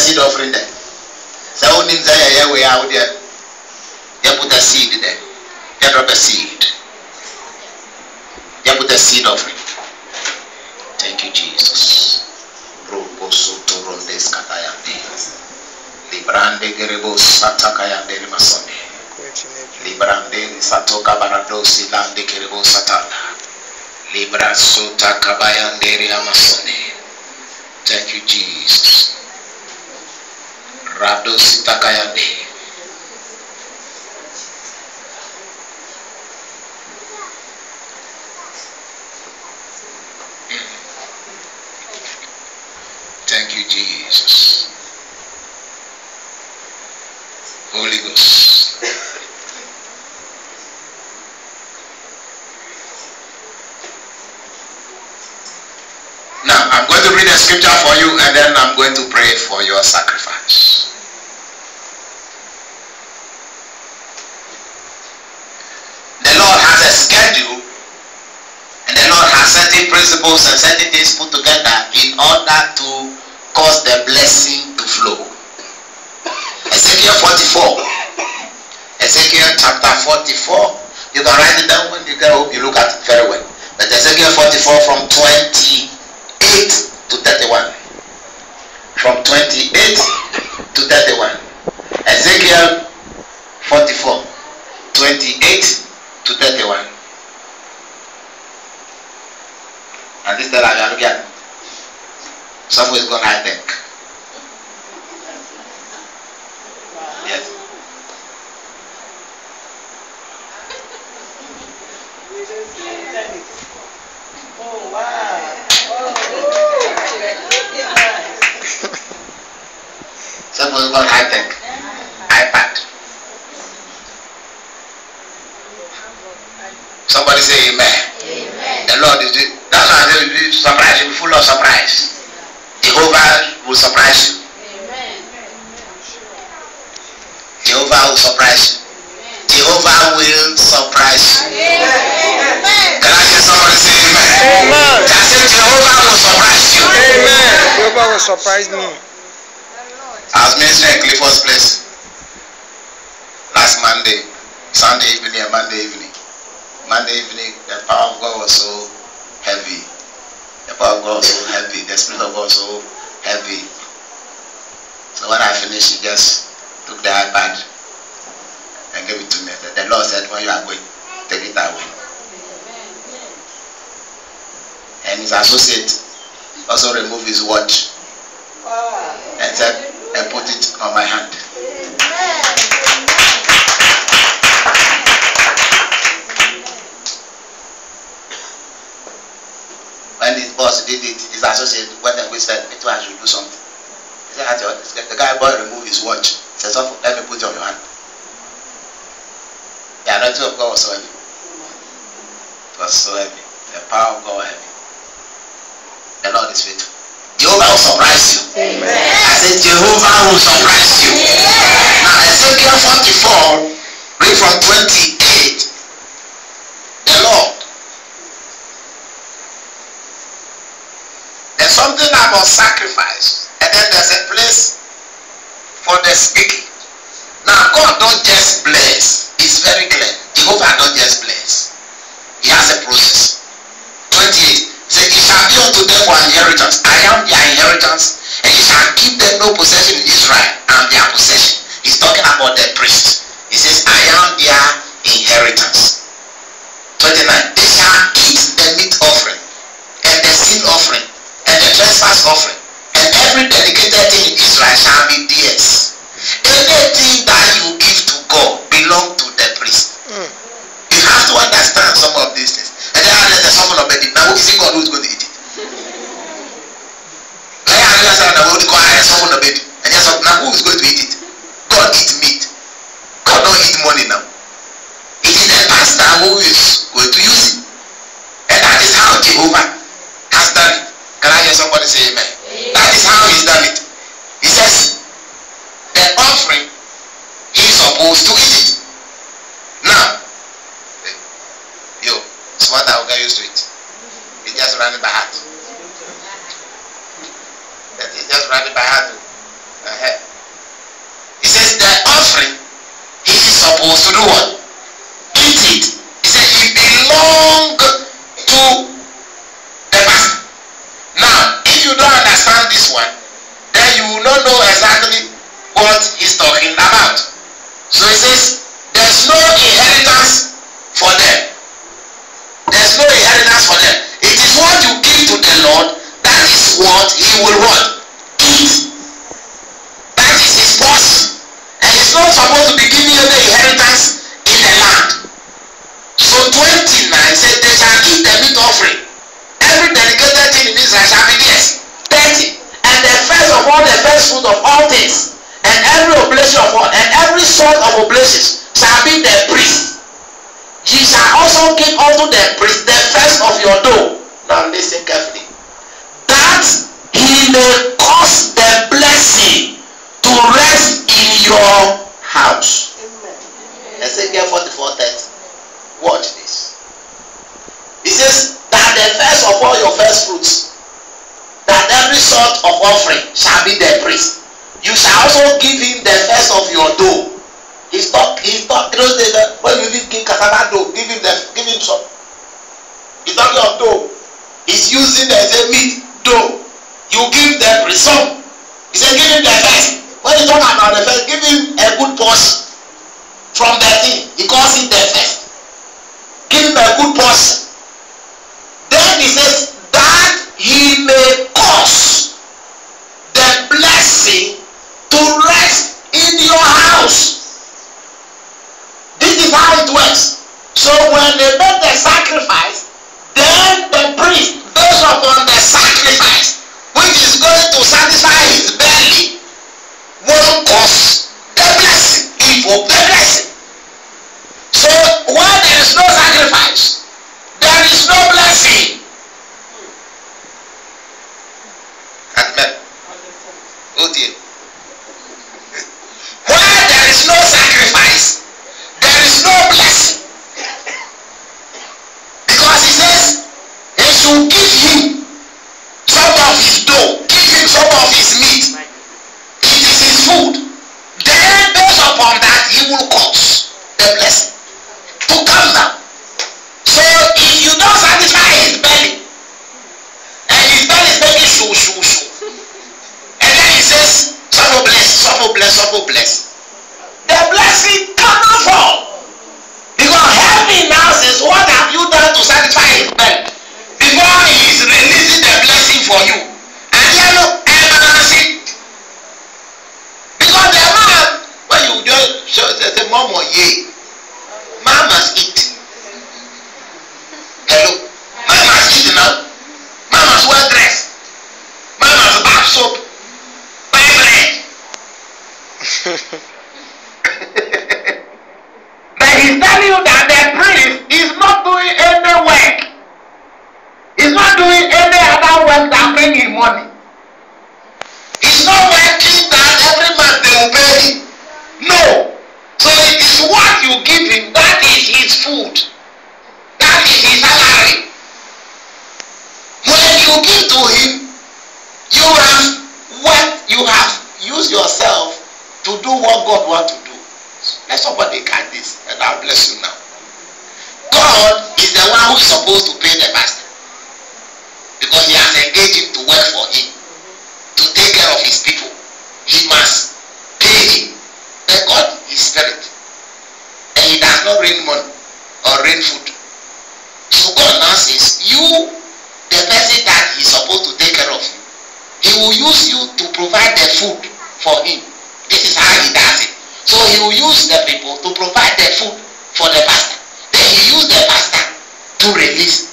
seed offering there. So only there we are there. You put a seed there. You drop a seed. You put a seed offering. Thank you, Jesus. Librande gerebo satakaya de masone. Librande satoka baradosi lande gerebo satana. Libra sota kabaya de amasone. Thank you, Jesus. Radosi takaya de. Thank you, Jesus. Holy Ghost. Now, I'm going to read a scripture for you and then I'm going to pray for your sacrifice. The Lord has a schedule and the Lord has certain principles and certain things put together in order to cause the blessing to flow. Ezekiel 44. Ezekiel chapter 44. You can write it down when you get home, you look at it very well. But Ezekiel 44 from 28 to 31. From 28 to 31. Ezekiel 44. 28 to 31. And this is the I again. Someone is going to hide them. Yes. Oh wow. Someone is going to hide them. iPad. Somebody say amen. Amen. The Lord is doing. That's why I say surprise you, full of surprise. Jehovah will surprise you. Amen. Jehovah will surprise you. Jehovah will surprise you. Amen. Can I hear somebody say amen? Amen. I say Jehovah will surprise you. Amen. Jehovah will surprise me. I was ministering at Clifford's place last Monday, Sunday evening and Monday evening. Monday evening, the power of God was so heavy. The power of God was so heavy. The Spirit of God was so heavy. So when I finished, he just took the iPad and gave it to me. The Lord said, when you are going, take it away. And his associate also removed his watch and said, and put it on my hand. When his boss did it, his associate went and whispered, me too, I should do something. He said, the guy boy removed his watch. He said, let me put it on your hand. The anointing of God was so heavy. It was so heavy. The power of God was heavy. The Lord is faithful. Jehovah will surprise you. Amen. I said, Jehovah will surprise you. Now, Ezekiel 44, read from 28. The Lord. There's something about sacrifice, and then there's a place for the speaking. Now, God don't just bless. It's very clear. Jehovah don't just bless. He has a process. 28. Say, it shall be unto them for inheritance. I am their inheritance, and it shall give them no possession in Israel. I am their possession. He's talking about the priest. He says, I am their inheritance. 29. They shall eat the meat offering, and the sin offering, and the trespass offering, and every dedicated thing in Israel shall be theirs. Anything that you give to God belong to the priest. You have to understand some of these things. And then there's someone of it. Now who is it God who's going to eat it? I understand the word God has someone of it. And yes, now who is going to eat it? God eat meat. God don't eat money now. It is the pastor who is going to use it. And that is how Jehovah has done it. Can I hear somebody say amen? That is how he's done it. He says, the offering, he's supposed to eat it. Now, it's what I will get used to it. It's just running by heart. It's just running by heart. He says the offering, he is supposed to do what? Eat it. He said it belongs to the pastor. Now, if you don't understand this one, then you will not know exactly what he's talking about. So he says, there's no inheritance for them. There's no inheritance for them. It is what you give to the Lord, that is what he will what? Eat. That is his portion. And he's not supposed to be giving you the inheritance in the land. So 29 said they shall eat the meat offering. Every dedicated thing in Israel shall be theirs. 30. And the first of all, the first fruit of all things, and every oblation of all, and every sort of oblations shall be the priest. Ye shall also give unto the priest the first of your dough. Now listen carefully. That he may cause the blessing to rest in your house. Ezekiel 44:30. Watch this. He says that the first of all your first fruits, that every sort of offering shall be the priest. You shall also give him the first of your dough. He's not those days when you give cassava dough, give him some. He's talking of dough. He's using the meat dough. You give the priest some. He said give him the first. When he talk about the first, give him a good portion from the thing. He calls it the first. Give him a good portion. Then he says that he may cause the blessing to rest in your house. This is how it works. So when they make the sacrifice, then the priest, based upon the sacrifice, which is going to satisfy his belly, will cause the blessing, invoke the blessing. So when there is no sacrifice, there is no blessing. Amen. Oh dear. Where there is no sacrifice, there is no blessing. Because he says, he should give him some of his dough, give him some of his meat. It is his food. Then based upon that, he will cause the blessing to come down. So if you don't satisfy his belly, and his belly is making shoo, and then he says, some will bless, the blessing cannot fall. Because heaven now says, what have you done to satisfy his belly? Before he is releasing the blessing for you. And you know, because the man, when you just show the mom or ye, man must eat. Hello? Man must eat now. Man must wear dress. Man must bath soap. Buy bread. But he's telling you that the priest is not doing any work. He's not doing any other work that bring him money. He's not working that every month they will pay him. No. So it is what you give him, that is his food. That is his salary. When you give to him, you have used yourself to do what God wants to do. Let somebody catch this and I'll bless you now. God is the one who is supposed to pay the pastor. Because he has engaged him to work for him, to take care of his people. He must pay him. But God is spirit. And he does not rain money or rain food. So God now says, you, the person that he's supposed to take care of you, he will use you to provide the food for him. This is how he does it. So he will use the people to provide the food for the pastor. Then he use the pastor to release